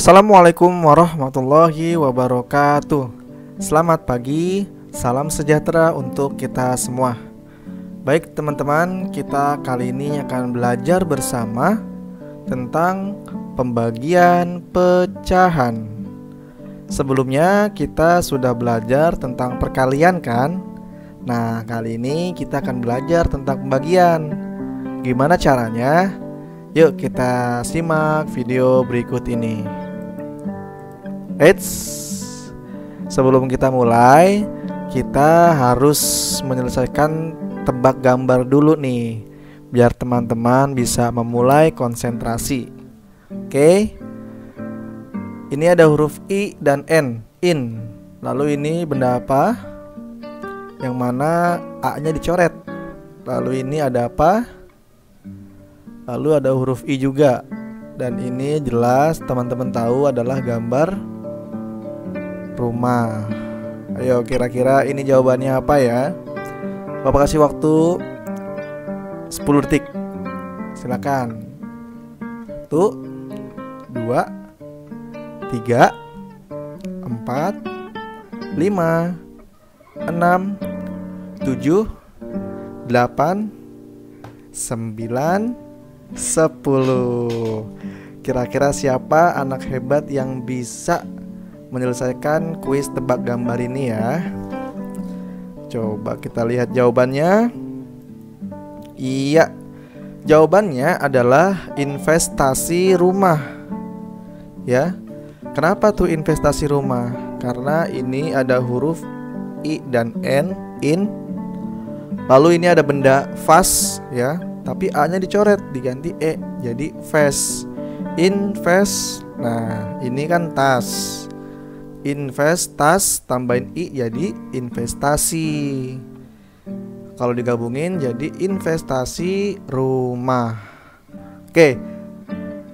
Assalamualaikum warahmatullahi wabarakatuh. Selamat pagi, salam sejahtera untuk kita semua. Baik teman-teman, kita kali ini akan belajar bersama tentang pembagian pecahan. Sebelumnya kita sudah belajar tentang perkalian kan? Nah, kali ini kita akan belajar tentang pembagian. Gimana caranya? Yuk kita simak video berikut ini. Eits, sebelum kita mulai, kita harus menyelesaikan tebak gambar dulu nih, biar teman-teman bisa memulai konsentrasi. Oke, ini ada huruf I dan N, in. Lalu ini benda apa? Yang mana A-nya dicoret. Lalu ini ada apa? Lalu ada huruf I juga. Dan ini jelas teman-teman tahu adalah gambar rumah. Ayo kira-kira ini jawabannya apa ya? Bapak kasih waktu 10 detik. Silakan. 1, 2, 3, 4, 5, 6, 7, 8, 9, 10. Kira-kira siapa anak hebat yang bisa menyelesaikan kuis tebak gambar ini ya? Coba kita lihat jawabannya. Iya, jawabannya adalah investasi rumah. Ya, kenapa tuh investasi rumah? Karena ini ada huruf I dan N, in. Lalu ini ada benda vas ya, tapi A-nya dicoret, diganti E, jadi vas. Invest. Nah, ini kan tas. Investasi tambahin I jadi investasi. Kalau digabungin jadi investasi rumah. Oke,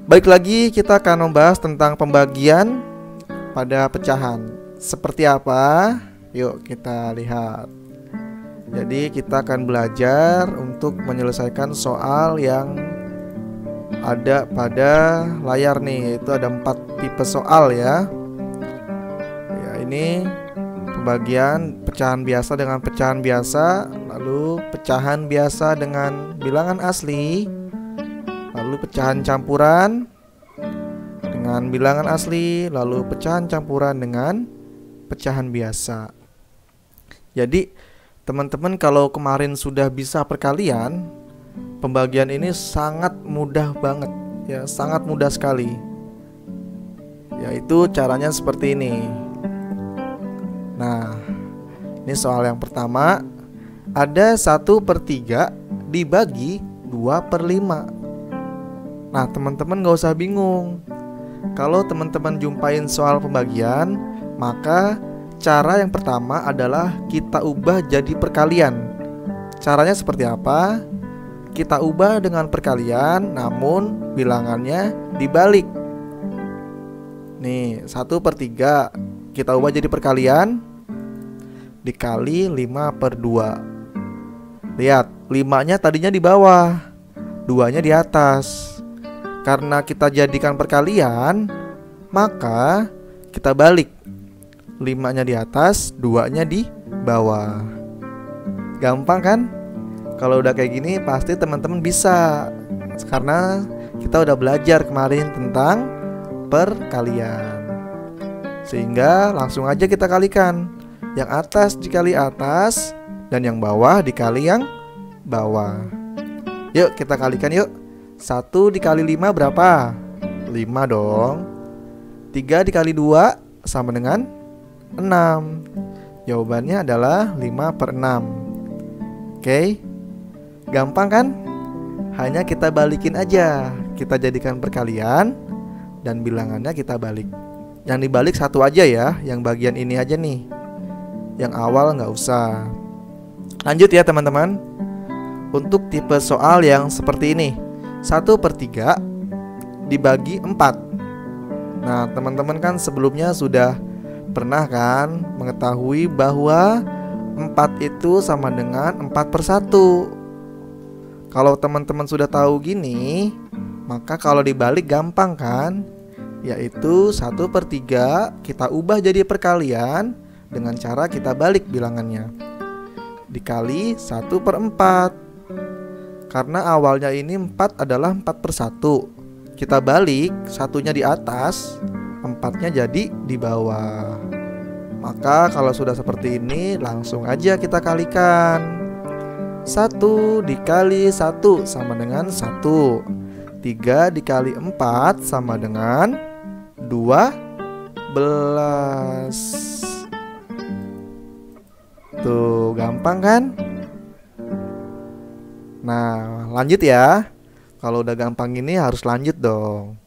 balik lagi kita akan membahas tentang pembagian pada pecahan. Seperti apa? Yuk kita lihat. Jadi kita akan belajar untuk menyelesaikan soal yang ada pada layar nih. Itu ada 4 tipe soal ya. Ini pembagian pecahan biasa dengan pecahan biasa, lalu pecahan biasa dengan bilangan asli, lalu pecahan campuran dengan bilangan asli, lalu pecahan campuran dengan pecahan biasa. Jadi teman-teman kalau kemarin sudah bisa perkalian, pembagian ini sangat mudah banget ya, sangat mudah sekali. Yaitu caranya seperti ini. Nah, ini soal yang pertama. Ada 1/3 dibagi 2/5. Nah, teman-teman gak usah bingung. Kalau teman-teman jumpain soal pembagian, maka cara yang pertama adalah kita ubah jadi perkalian. Caranya seperti apa? Kita ubah dengan perkalian, namun bilangannya dibalik. Nih, 1/3 kita ubah jadi perkalian, dikali 5/2. Lihat, 5-nya tadinya di bawah, 2-nya di atas. Karena kita jadikan perkalian, maka kita balik, 5-nya di atas, 2-nya di bawah. Gampang kan? Kalau udah kayak gini pasti teman-teman bisa, karena kita udah belajar kemarin tentang perkalian. Sehingga langsung aja kita kalikan. Yang atas dikali atas, dan yang bawah dikali yang bawah. Yuk kita kalikan yuk. 1 dikali 5 berapa? 5 dong. 3 dikali 2 sama dengan 6. Jawabannya adalah 5/6. Oke, gampang kan? Hanya kita balikin aja. Kita jadikan perkalian, dan bilangannya kita balik. Yang dibalik satu aja ya, yang bagian ini aja nih. Yang awal nggak usah. Lanjut ya teman-teman. Untuk tipe soal yang seperti ini, 1/3 dibagi 4. Nah, teman-teman kan sebelumnya sudah pernah kan mengetahui bahwa 4 itu sama dengan 4/1. Kalau teman-teman sudah tahu gini, maka kalau dibalik gampang kan? yaitu 1/3 kita ubah jadi perkalian dengan cara kita balik bilangannya. Dikali 1/4. Karena awalnya ini 4 adalah 4/1. Kita balik, satunya di atas, 4-nya jadi di bawah. Maka kalau sudah seperti ini, langsung aja kita kalikan. 1 dikali 1 sama dengan 1. 3 dikali 4 sama dengan 12. Tuh, gampang kan? Nah, lanjut ya. Kalau udah gampang ini harus lanjut dong.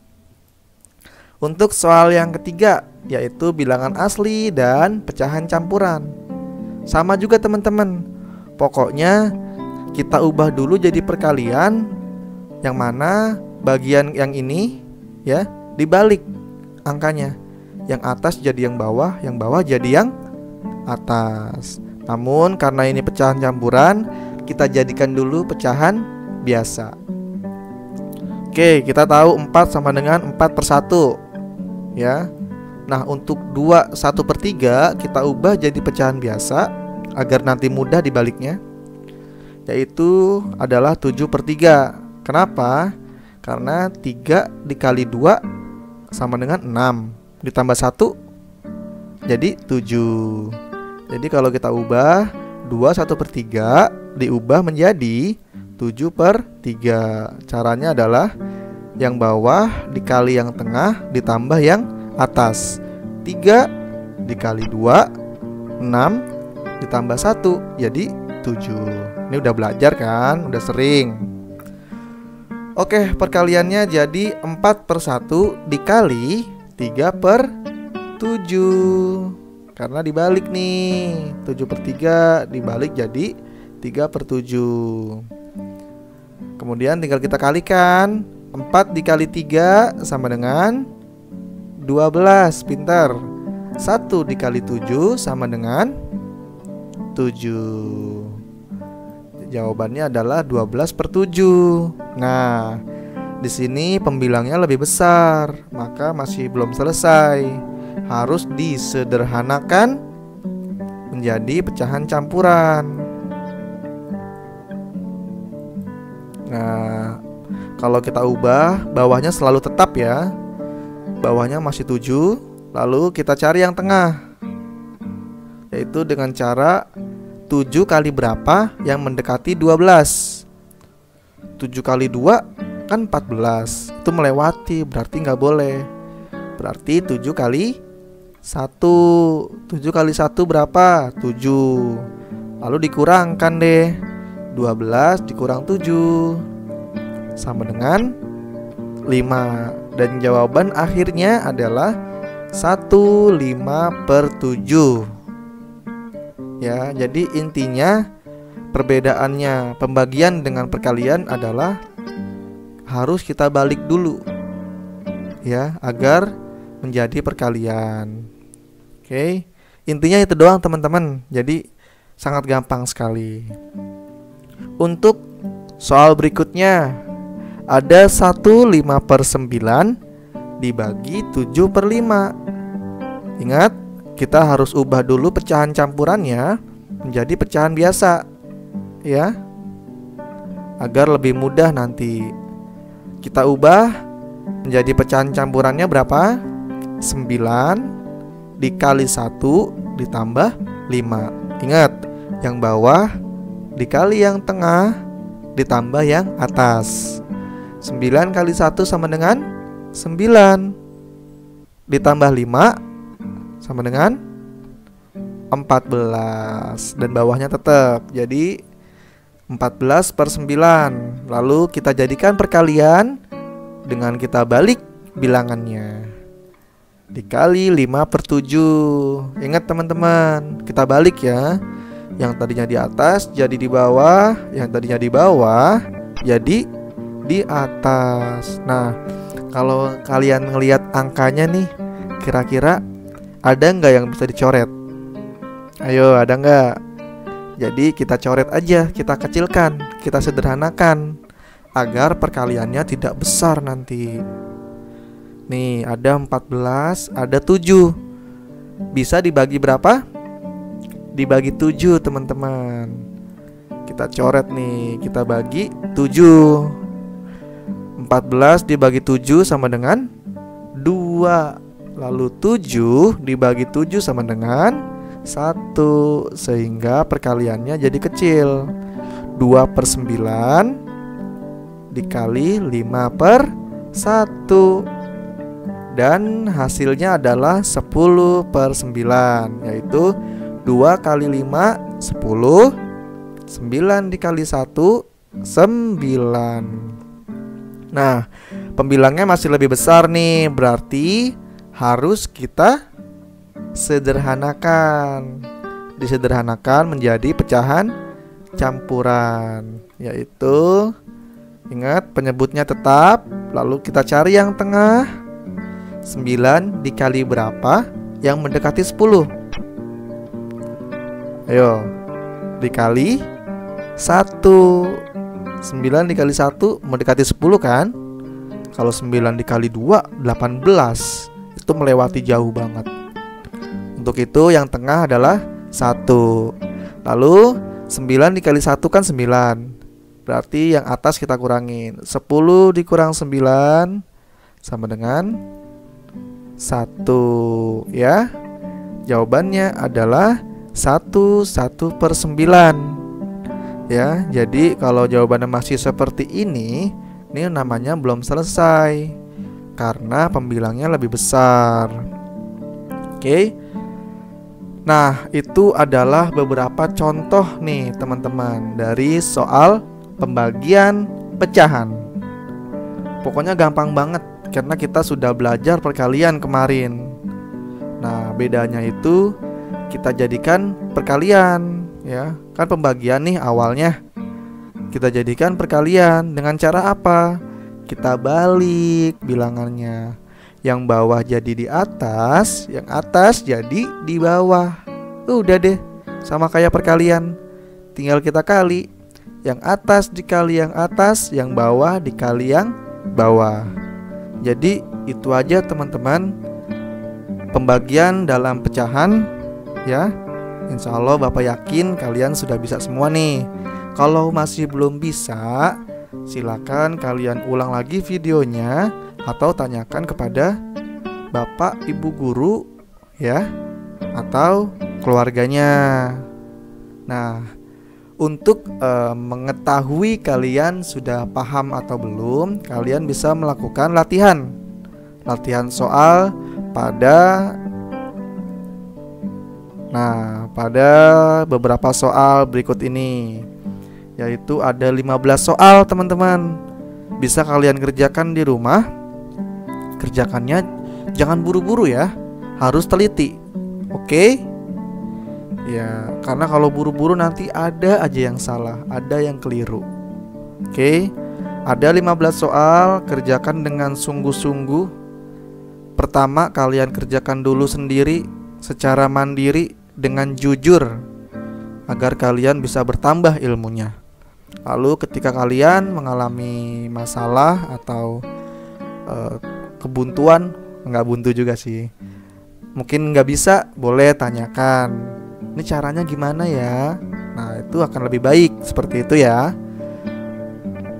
Untuk soal yang ketiga, yaitu bilangan asli dan pecahan campuran. Sama juga teman-teman. Pokoknya kita ubah dulu jadi perkalian, yang mana bagian yang ini ya dibalik angkanya. Yang atas jadi yang bawah jadi yang atas. Namun karena ini pecahan campuran, kita jadikan dulu pecahan biasa. Oke, kita tahu 4 sama dengan 4/1 ya. Nah, untuk 1/3 kita ubah jadi pecahan biasa agar nanti mudah dibaliknya, yaitu adalah 7/3. Kenapa? Karena 3 dikali 2 sama dengan 6, ditambah 1 jadi 7. Jadi kalau kita ubah 1/3 diubah menjadi 7/3. Caranya adalah yang bawah dikali yang tengah ditambah yang atas. 3 dikali 2 6 ditambah 1 jadi 7. Ini udah belajar kan? Udah sering. Oke, perkaliannya jadi 4/1 dikali 3/7. Karena dibalik nih, 7/3 dibalik jadi 3/7. Kemudian tinggal kita kalikan. 4 dikali 3 sama dengan 12. Pintar. 1 dikali 7 sama dengan 7. Jawabannya adalah 12/7. Nah, di sini pembilangnya lebih besar, maka masih belum selesai. Harus disederhanakan menjadi pecahan campuran. Nah, kalau kita ubah, bawahnya selalu tetap ya. Bawahnya masih 7. Lalu kita cari yang tengah, yaitu dengan cara 7 kali berapa yang mendekati 12. 7 kali 2 kan 14. Itu melewati, berarti nggak boleh. Berarti 7 kali 1. 7 kali 1 berapa? 7. Lalu dikurangkan deh. 12 dikurang 7 sama dengan 5. Dan jawaban akhirnya adalah 1/5/7. Ya, jadi intinya perbedaannya pembagian dengan perkalian adalah harus kita balik dulu ya, agar menjadi perkalian. Oke, intinya itu doang teman-teman. Jadi sangat gampang sekali. Untuk soal berikutnya, ada 1/5/9 dibagi 7/5. Ingat, kita harus ubah dulu pecahan campurannya menjadi pecahan biasa ya, agar lebih mudah nanti. Kita ubah menjadi pecahan campurannya berapa? 9 dikali 1 ditambah 5. Ingat, yang bawah dikali yang tengah ditambah yang atas. 9 kali 1 sama dengan 9, ditambah 5 sama dengan 14. Dan bawahnya tetap, jadi 14/9. Lalu kita jadikan perkalian dengan kita balik bilangannya. Dikali 5/7. Ingat teman-teman, kita balik ya. Yang tadinya di atas jadi di bawah, yang tadinya di bawah jadi di atas. Nah, kalau kalian ngelihat angkanya nih, kira-kira ada nggak yang bisa dicoret? Ayo, ada nggak? Jadi kita coret aja, kita kecilkan, kita sederhanakan agar perkaliannya tidak besar nanti. Nih ada 14, ada 7. Bisa dibagi berapa? Dibagi 7 teman-teman. Kita coret nih, kita bagi 7. 14 dibagi 7 sama dengan 2. Lalu 7 dibagi 7 sama dengan 1. Sehingga perkaliannya jadi kecil. 2/9 dikali 5/1. Dan hasilnya adalah 10/9, yaitu 2 kali 5 10, 9 dikali 1 9. Nah, pembilangnya masih lebih besar nih, berarti harus kita sederhanakan. Disederhanakan menjadi pecahan campuran, yaitu ingat penyebutnya tetap. Lalu kita cari yang tengah. 9 dikali berapa yang mendekati 10? Ayo, dikali 1. 9 dikali 1 mendekati 10 kan? Kalau 9 dikali 2 18. Itu melewati jauh banget. Untuk itu yang tengah adalah 1. Lalu 9 dikali 1 kan 9. Berarti yang atas kita kurangin. 10 dikurang 9 sama dengan 1 ya. Jawabannya adalah 1/9 ya. Jadi kalau jawabannya masih seperti ini namanya belum selesai karena pembilangnya lebih besar. Oke. Nah, itu adalah beberapa contoh nih teman-teman dari soal pembagian pecahan. Pokoknya gampang banget karena kita sudah belajar perkalian kemarin. Nah, bedanya itu kita jadikan perkalian ya. Kan pembagian nih awalnya. Kita jadikan perkalian dengan cara apa? Kita balik bilangannya. Yang bawah jadi di atas, yang atas jadi di bawah. Udah deh, sama kayak perkalian. Tinggal kita kali. Yang atas dikali yang atas, yang bawah dikali yang bawah. Jadi itu aja teman-teman pembagian dalam pecahan ya. Insya Allah Bapak yakin kalian sudah bisa semua nih. Kalau masih belum bisa, silakan kalian ulang lagi videonya atau tanyakan kepada Bapak Ibu guru ya, atau keluarganya. Nah, untuk mengetahui kalian sudah paham atau belum, kalian bisa melakukan latihan soal pada beberapa soal berikut ini. Yaitu ada 15 soal teman-teman. Bisa kalian kerjakan di rumah. Kerjakannya jangan buru-buru ya, harus teliti. Oke? Ya, karena kalau buru-buru nanti ada aja yang salah, ada yang keliru. Oke? Ada 15 soal, kerjakan dengan sungguh-sungguh. Pertama, kalian kerjakan dulu sendiri secara mandiri dengan jujur agar kalian bisa bertambah ilmunya. Lalu ketika kalian mengalami masalah atau kebuntuan, nggak buntu juga sih, mungkin nggak bisa, boleh tanyakan, ini caranya gimana ya? Nah, itu akan lebih baik seperti itu ya.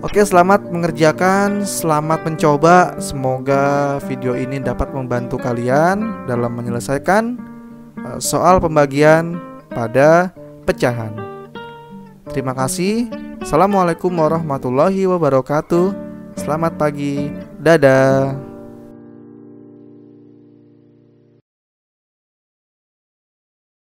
Oke, selamat mengerjakan, selamat mencoba. Semoga video ini dapat membantu kalian dalam menyelesaikan soal pembagian pada pecahan. Terima kasih. Assalamualaikum warahmatullahi wabarakatuh. Selamat pagi. Dadah.